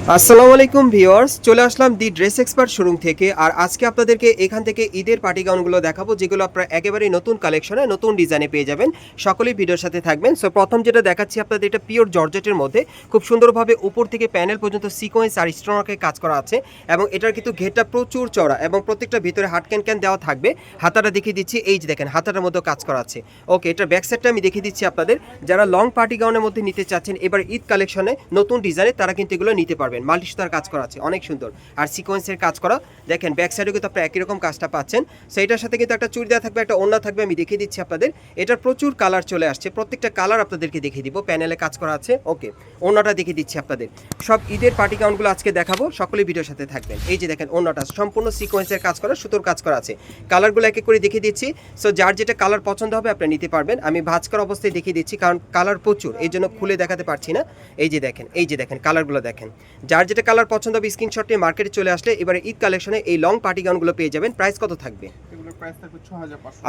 আসসালামু আলাইকুম ভিউয়ার্স, চলে আসলাম দি ড্রেস এক্সপার্ট শোরুম থেকে। আর আজকে আপনাদেরকে এখান থেকে ঈদের পার্টি গাউনগুলো দেখাবো, যেগুলো আপনারা একেবারেই নতুন কালেকশনে নতুন ডিজাইনে পেয়ে যাবেন। সকলেই ভিডিওর সাথে থাকবেন। সো প্রথম যেটা দেখাচ্ছি আপনাদের, এটা পিওর জর্জেটের মধ্যে খুব সুন্দরভাবে উপর থেকে প্যানেল পর্যন্ত সিকোয়েন্স আর স্টোনওয়ার্কের কাজ করা আছে, এবং এটার কিন্তু ঘেরটা প্রচুর চড়া এবং প্রত্যেকটা ভিতরে হাট ক্যান দেওয়া থাকবে। হাতাটা দেখিয়ে দিচ্ছি, এই যে দেখেন হাতাটার মধ্যে কাজ করা আছে। ওকে, এটার ব্যাক সাইডটা আমি দেখিয়ে দিচ্ছি আপনাদের। যারা লং পার্টি গাউনের মধ্যে নিতে চাচ্ছেন এবার ঈদ কালেকশনে নতুন ডিজাইনে, তারা কিন্তু এগুলো নিতে পারবেন। মাল্টি সুতার কাজ করা আছে, অনেক সুন্দর, আর সিকোয়েন্সের কাজ করা। দেখেন ব্যাক সাইডে কিন্তু আপনারা একই রকম কাজটা পাচ্ছেন। সো এটার সাথে কিন্তু একটা চুড়িদার থাকবে, একটা ওড়না থাকবে। আমি দেখিয়ে দিচ্ছি আপনাদের, এটার প্রচুর কালার চলে আসছে, প্রত্যেকটা কালার আপনাদেরকে দেখিয়ে দিব। প্যানেলে কাজ করা আছে। ওকে, ওড়নাটা দেখিয়ে দিচ্ছি আপনাদের। সব ঈদের পার্টি গাউনগুলো আজকে দেখাবো, সকলেই ভিডিওর সাথে থাকবেন। এই যে দেখেন ওড়নাটা সম্পূর্ণ সিকোয়েন্সের কাজ করা, সুতোর কাজ করা আছে। কালারগুলো এক এক করে দেখিয়ে দিচ্ছি। সো যার যেটা কালার পছন্দ হবে আপনি নিতে পারবেন। আমি ভাঁজ করা অবস্থায় দেখিয়ে দিচ্ছি, কারণ কালার প্রচুর, এই জন্য খুলে দেখাতে পারছি না। এই যে দেখেন, এই যে দেখেন কালারগুলো দেখেন। যার যেটা কালার পছন্দ হবে স্ক্রিনশট নিয়ে মার্কেটে চলে আসলে এবারে ঈদ কালেকশনে এই লং পার্টি গাউনগুলো পেয়ে যাবেন। প্রাইস কত থাকবে?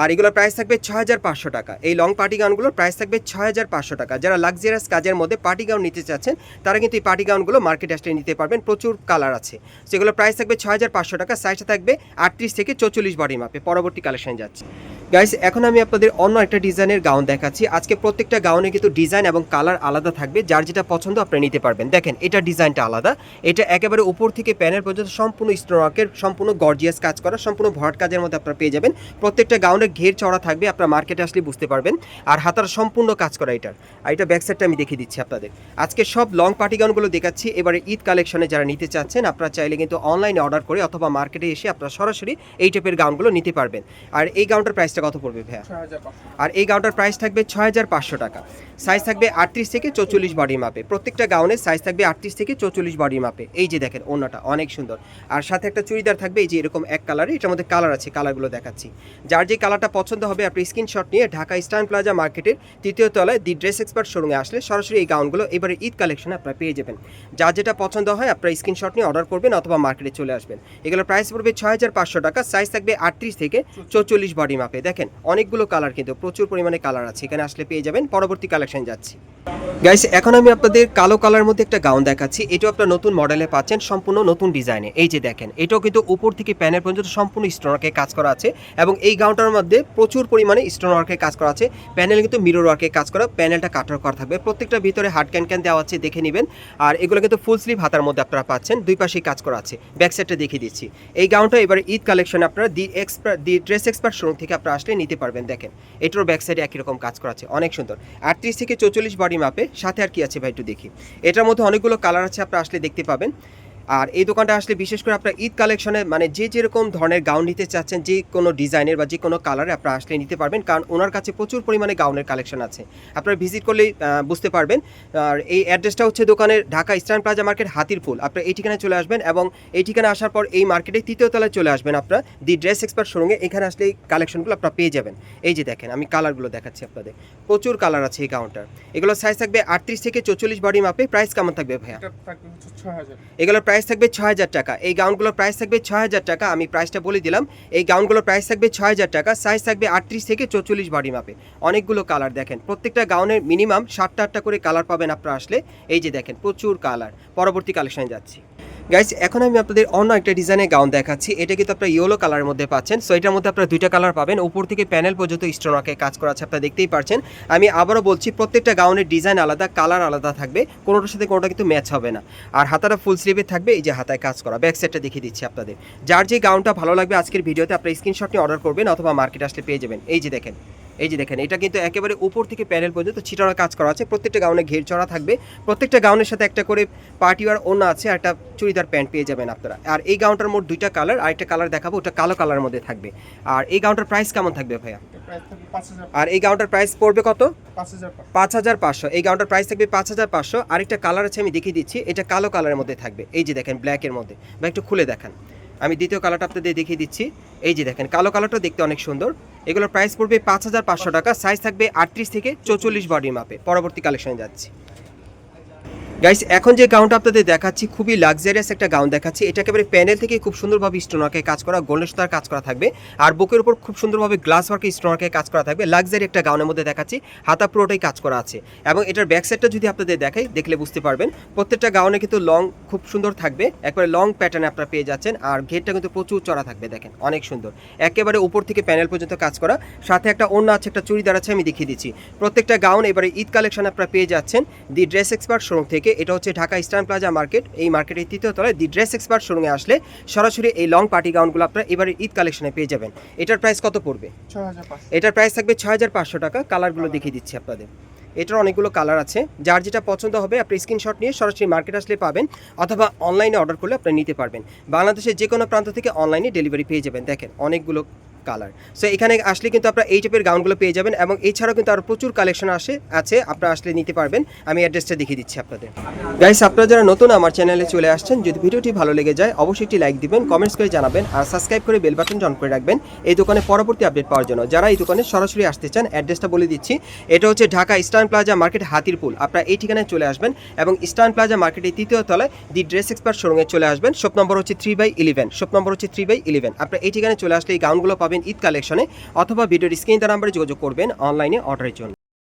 আর এগুলোর প্রাইস থাকবে 6500 টাকা। এই লং পার্টি গাউনগুলোর প্রাইস থাকবে 6500 টাকা। যারা লাক্সারিয়াস কাজের মধ্যে পার্টি গাউন নিতে চাচ্ছেন তারা কিন্তু এই পার্টি গাউনগুলো মার্কেটে আসলে নিতে পারবেন। প্রচুর কালার আছে, সেগুলো প্রাইস থাকবে 6500 টাকা। সাইজটা থাকবে 38 থেকে 44 বডি মাপে। পরবর্তী কালেকশন যাচ্ছে গাইস। এখন আমি আপনাদের অন্য একটা ডিজাইনের গাউন দেখাচ্ছি। আজকে প্রত্যেকটা গাউনে কিন্তু ডিজাইন এবং কালার আলাদা থাকবে, যার যেটা পছন্দ আপনি নিতে পারবেন। দেখেন এটা ডিজাইনটা আলাদা, এটা একেবারে উপর থেকে প্যানেল পর্যন্ত সম্পূর্ণ স্টোনওয়ার্কের, সম্পূর্ণ গর্জিয়াস কাজ করা, সম্পূর্ণ ভরাট কাজের মধ্যে আপনারা পেয়ে যাবেন। প্রত্যেকটা গাউনের ঘের চড়া থাকবে, আপনারা মার্কেটে আসলে বুঝতে পারবেন। আর হাতার সম্পূর্ণ কাজ করা এটার। আর এটা ব্যাক সাইডটা আমি দেখিয়ে দিচ্ছি আপনাদের। আজকে সব লং পার্টি গাউনগুলো দেখাচ্ছি। এবারে ঈদ কালেকশনে যারা নিতে চাচ্ছেন আপনারা চাইলে কিন্তু অনলাইনে অর্ডার করে অথবা মার্কেটে এসে আপনারা সরাসরি এই টাইপের গাউনগুলো নিতে পারবেন। আর এই গাউনটার প্রাইসটা কত পড়বে ভাইয়া? আর এই গাউনটার প্রাইস থাকবে 6500 টাকা। সাইজ থাকবে 38 থেকে 44 বডি মাপে। প্রত্যেকটা গাউনের সাইজ থাকবে 38 থেকে 44 বডি মাপে। এই যে দেখেন ওড়নাটা অনেক সুন্দর, আর সাথে একটা চুড়িদার থাকবে এই যে এরকম এক কালারে। এটার মধ্যে কালার আছে, কালারগুলো দেখাচ্ছি। যার যে কালারটা পছন্দ হবে আপনি স্ক্রিনশট নিয়ে ঢাকা ইস্টার্ন প্লাজা মার্কেটের 3য় তলায় দি ড্রেস এক্সপার্ট শোরুমে আসলে সরাসরি এই গাউনগুলো এবারে ঈদ কালেকশনে আপনারা পেয়ে যাবেন। যার যেটা পছন্দ হয় আপনারা স্ক্রিনশট নিয়ে অর্ডার করবেন অথবা মার্কেটে চলে আসবেন। এগুলো প্রাইস পড়বে 6500 টাকা। সাইজ থাকবে 38 থেকে 44 বডি মাপে। দেখেন অনেকগুলো কালার, কিন্তু প্রচুর পরিমাণে কালার আছে, এখানে আসলে পেয়ে যাবেন। পরবর্তী কালেকশন যাচ্ছি গাইস। এখন আমি আপনাদের কালো কালার মধ্যে একটা গাউন দেখাচ্ছি। এটাও আপনার নতুন মডেলে পাচ্ছেন, সম্পূর্ণ নতুন ডিজাইনে। এই যে দেখেন এটাও কিন্তু উপর থেকে প্যানেল পর্যন্ত সম্পূর্ণ স্টোনওয়ার্কের কাজ করা আছে, এবং এই গাউনটার মধ্যে প্রচুর পরিমাণে স্টোনওয়ার্কের কাজ করা আছে। প্যানেল কিন্তু মিরর ওয়ার্কের কাজ করা, প্যানেলটা কাটার করা থাকবে। প্রত্যেকটা ভিতরে হার্ড ক্যান দেওয়া আছে, দেখে নেবেন। আর এগুলো কিন্তু ফুল স্লিভ হাতার মধ্যে আপনারা পাচ্ছেন, দুই পাশেই কাজ করা আছে। ব্যাক সাইডটা দেখিয়ে দিচ্ছি। এই গাউনটা এবারে ঈদ কালেকশন আপনারা দি ড্রেস এক্সপার্ট শোরুম থেকে আপনারা আসলে নিতে পারবেন। দেখেন এটারও ব্যাক সাইডে একই রকম কাজ করা আছে, অনেক সুন্দর। 38 থেকে 44 বডি মাপে। সাথে আর কি আছে ভাই একটু দেখি। এটার মধ্যে অনেকগুলো কালার আছে, আপনারা আসলে দেখতে পাবেন। আর এই দোকানটা আসলে বিশেষ করে আপনারা ঈদ কালেকশনে মানে যে যেরকম ধরনের গাউন নিতে চাচ্ছেন, যে কোনো ডিজাইনের বা যে কোনো কালারে আপনারা আসলে নিতে পারবেন, কারণ ওনার কাছে প্রচুর পরিমাণে গাউনের কালেকশন আছে। আপনারা ভিজিট করলেই বুঝতে পারবেন। আর এই অ্যাড্রেসটা হচ্ছে দোকানের Dhaka Eastern Plaza market, Hatirpul. আপনারা এই ঠিকানায় চলে আসবেন, এবং এই ঠিকানায় আসার পর এই মার্কেটের 3য় তলায় চলে আসবেন আপনারা দি ড্রেস এক্সপার্ট শোরুমে। এখানে আসলে এই কালেকশনগুলো আপনারা পেয়ে যাবেন। এই যে দেখেন আমি কালারগুলো দেখাচ্ছি আপনাদের, প্রচুর কালার আছে এই গাউনটার। এগুলো সাইজ থাকবে 38 থেকে 44 বডি মাপে। প্রাইস কেমন থাকবে ভাইয়া? এগুলোর প্রাইস থাকবে 6000 টাকা। এই গাউনগুলোর প্রাইস থাকবে 6000 টাকা। আমি প্রাইসটা বলে দিলাম। এই গাউনগুলোর প্রাইস থাকবে 6000 টাকা। সাইজ থাকবে 38 থেকে 44 বডি মাপে। অনেকগুলো কালার দেখেন, প্রত্যেকটা গাউনের মিনিমাম 7টা করে কালার পাবেন আপনারা আসলে। এই যে দেখেন প্রচুর কালার। পরবর্তী কালেকশনে যাচ্ছি গাইস। এখন আমি আপনাদের অন্য একটা ডিজাইনের গাউন দেখাচ্ছি। এটা কিন্তু আপনারা ইয়েলো কালারের মধ্যে পাচ্ছেন। সো এটার মধ্যে আপনারা দুইটা কালার পাবেন, উপর থেকে প্যানেল পর্যন্ত স্টোনওয়ার্কের কাজ করা আছে, আপনারা দেখতেই পাচ্ছেন। আমি আবারও বলছি, প্রত্যেকটা গাউনের ডিজাইন আলাদা, কালার আলাদা থাকবে, কোনোটার সাথে কোনোটা কিন্তু ম্যাচ হবে না। আর হাতাটা ফুল স্লিভে থাকবে, এই যে হাতায় কাজ করা। ব্যাক সাইডটা দেখিয়ে দিচ্ছি আপনাদের। যার যে গাউনটা ভালো লাগবে আজকের ভিডিওতে আপনারা স্ক্রিনশট নিয়ে অর্ডার করবেন অথবা মার্কেট আসলে পেয়ে যাবেন। এই যে দেখেন, এই যে দেখেন এটা কিন্তু একেবারে উপর থেকে প্যানেল পর্যন্ত ছিটানো কাজ করা আছে। প্রত্যেকটা গাউনে ঘের চড়া থাকবে। প্রত্যেকটা গাউনের সাথে একটা করে পার্টিওয়ার ওড়না আছে, আর একটা চুড়িদার প্যান্ট পেয়ে যাবেন আপনারা। আর এই গাউনটার মোট দুইটা কালার, আর একটা কালার দেখাবো, ওটা কালো কালারের মধ্যে থাকবে। আর এই গাউনটার প্রাইস কেমন থাকবে ভাইয়া? আর এই গাউনটার প্রাইস পড়বে কত? 5500। এই গাউনটার প্রাইস থাকবে 5500। আরেকটা কালার আছে আমি দেখিয়ে দিচ্ছি, এটা কালো কালারের মধ্যে থাকবে। এই যে দেখেন ব্ল্যাকের মধ্যে, বা একটু খুলে দেখান। আমি দ্বিতীয় কালারটা আপনাদের দেখিয়ে দিচ্ছি। এই যে দেখেন কালো কালারটা দেখতে অনেক সুন্দর। এগুলোর প্রাইস পড়বে 5500 টাকা। সাইজ থাকবে 38 থেকে 44 বডি মাপে। পরবর্তী কালেকশনে যাচ্ছি গাইস এখন যে গাউনটা আপনাদের দেখাচ্ছি খুবই লাক্সারিয়াস একটা গাউন দেখাচ্ছি। এটা একেবারে প্যানেল থেকে খুব সুন্দরভাবে স্টোনওয়ার্কে কাজ করা, গোল্ডেন সুতার কাজ করা থাকবে আর বুকের উপর খুব সুন্দরভাবে গ্লাস ওয়ার্কে স্টোনওয়ার্কে কাজ করা থাকবে। লাক্সারি একটা গাউনের মধ্যে দেখাচ্ছি, হাতা পুরোটাই কাজ করা আছে এবং এটার ব্যাক সাইডটা যদি আপনাদের দেখাই দেখলে বুঝতে পারবেন প্রত্যেকটা গাউনে কিন্তু লং খুব সুন্দর থাকবে, একবারে লং প্যাটার্নে আপনারা পেয়ে যাচ্ছেন আর ঘেরটা কিন্তু প্রচুর চড়া থাকবে, দেখেন অনেক সুন্দর, একেবারে উপর থেকে প্যানেল পর্যন্ত কাজ করা, সাথে একটা ওড়না আছে, একটা চুড়িদার আছে, আমি দেখিয়ে দিচ্ছি। প্রত্যেকটা গাউন এবারে ঈদ কালেকশন আপনারা পেয়ে যাচ্ছেন দি ড্রেস এক্সপার্ট শোরুম থেকে। এটা হচ্ছে ঢাকা ইস্টার্ন প্লাজা মার্কেট, এই মার্কেটের তৃতীয় তলায় দি ড্রেস এক্সপার্ট শোরুমে আসলে সরাসরি এই লং পার্টি গাউনগুলো আপনারা এবারে ঈদ কালেকশনে পেয়ে যাবেন। এটার প্রাইস কত পড়বে? 6500। এটার প্রাইস থাকবে 6500 টাকা। কালারগুলো দেখিয়ে দিচ্ছি আপনাদের, এটার অনেকগুলো কালার আছে, যার যেটা পছন্দ হবে আপনি স্ক্রিনশট নিয়ে সরাসরি মার্কেট আসলে পাবেন অথবা অনলাইনে অর্ডার করলে আপনি নিতে পারবেন। বাংলাদেশের যে কোনো প্রান্ত থেকে অনলাইনে ডেলিভারি পেয়ে যাবেন। দেখেন অনেকগুলো কালার, সো এখানে আসলে কিন্তু আপনারা এই টাইপের গাউনগুলো পেয়ে যাবেন এবং এছাড়াও কিন্তু আরও প্রচুর কালেকশন আছে, আপনারা আসলে নিতে পারবেন। আমি অ্যাড্রেসটা দেখিয়ে দিচ্ছি আপনাদের। গাইস আপনারা যারা নতুন আমার চ্যানেলে চলে আসছেন, যদি ভিডিওটি ভালো লেগে যায় অবশ্যই একটি লাইক দিবেন, কমেন্টস করে জানাবেন আর সাবস্ক্রাইব করে বেল বাটন অন করে রাখবেন এই দোকানে পরবর্তী আপডেট পাওয়ার জন্য। যারা এই দোকানে সরাসরি আসতে চান অ্যাড্রেসটা বলে দিচ্ছি, এটা হচ্ছে Dhaka Eastern Plaza market, Hatirpul. আপনারা এই ঠিকানায় চলে আসবেন এবং ইস্টার্ন প্লাজা মার্কেটের তৃতীয় তলায় দি ড্রেস এক্সপার্ট শোরুমে চলে আসবেন। শপ নম্বর হচ্ছে 3/11, শপ নম্বর হচ্ছে 3/11। আপনারা এই ঠিকানায় চলে আসলে এই গাউনগুলো পাবেন ঈদ কালেকশনে অথবা ভিডিওর স্ক্রিন নাম্বারে যোগাযোগ করবেন অনলাইনে অর্ডারের জন্য।